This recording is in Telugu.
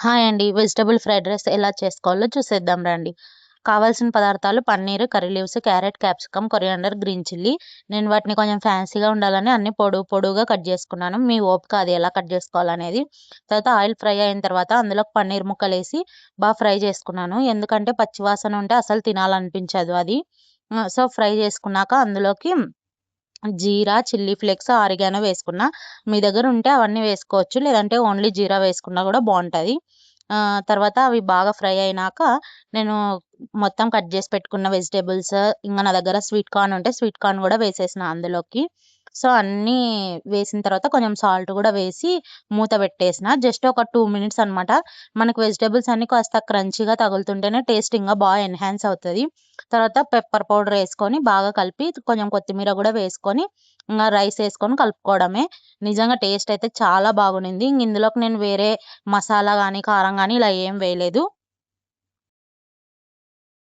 హాయ్ అండి. వెజిటబుల్ ఫ్రైడ్ రైస్ ఎలా చేసుకోవాలో చూసేద్దాం రండి. కావాల్సిన పదార్థాలు paneer, curry leaves, carrot, capsicum, coriander, green chilli. నేను వాటిని కొంచెం ఫ్యాన్సీగా ఉండాలని అన్నీ పొడువుగా కట్ చేసుకున్నాను. మీ ఓపిక అది ఎలా కట్ చేసుకోవాలనేది. తర్వాత ఆయిల్ ఫ్రై అయిన తర్వాత అందులోకి పన్నీర్ ముక్కలేసి ఫ్రై చేసుకున్నాను. ఎందుకంటే పచ్చి వాసన ఉంటే అసలు తినాలనిపించదు అది. సో, ఫ్రై చేసుకున్నాక అందులోకి జీరా, చిల్లీ ఫ్లేక్స్, ఆరిగానో వేసుకున్నా. మీ దగ్గర ఉంటే అవన్నీ వేసుకోవచ్చు. లేదంటే ఓన్లీ జీరా వేసుకున్నా గూడా బావుంటది. తర్వాత అవి బాగా ఫ్రై అయినాక నేను మొత్తం కట్ జేసి పెట్టుకున్న వెజిటబుల్స్, ఇంగ నా దగ్గర స్వీట్ కార్న్ ఉంటే స్వీట్ కార్న్ గూడా వేసేసిన అందులోకి. సో, అన్నీ వేసిన తర్వాత కొంచెం సాల్ట్ గూడా వేసి మూత పెట్టేసిన. జస్ట్ ఒక 2 మినిట్స్ అనమాట. మనకు వెజిటబుల్స్ అన్నీ కాస్త క్రంచీగా తగులుతుంటేనే టేస్ట్ ఇంగా ఎన్హాన్స్ అవుతది. తర్వాత పెప్పర్ పౌడర్ ఏసుకొని బాగా కలిపి కొంచెం కొత్తిమీర గూడా వేసుకొని ఇంగ రైస్ ఏసుకొని కలుపుకోవడమే. నిజంగా టేస్ట్ అయితే చాలా బాగునింది. ఇందులోకి నేను వేరే మసాలా గానీ, కారం గానీ ఇలా ఏం వేయలేదు.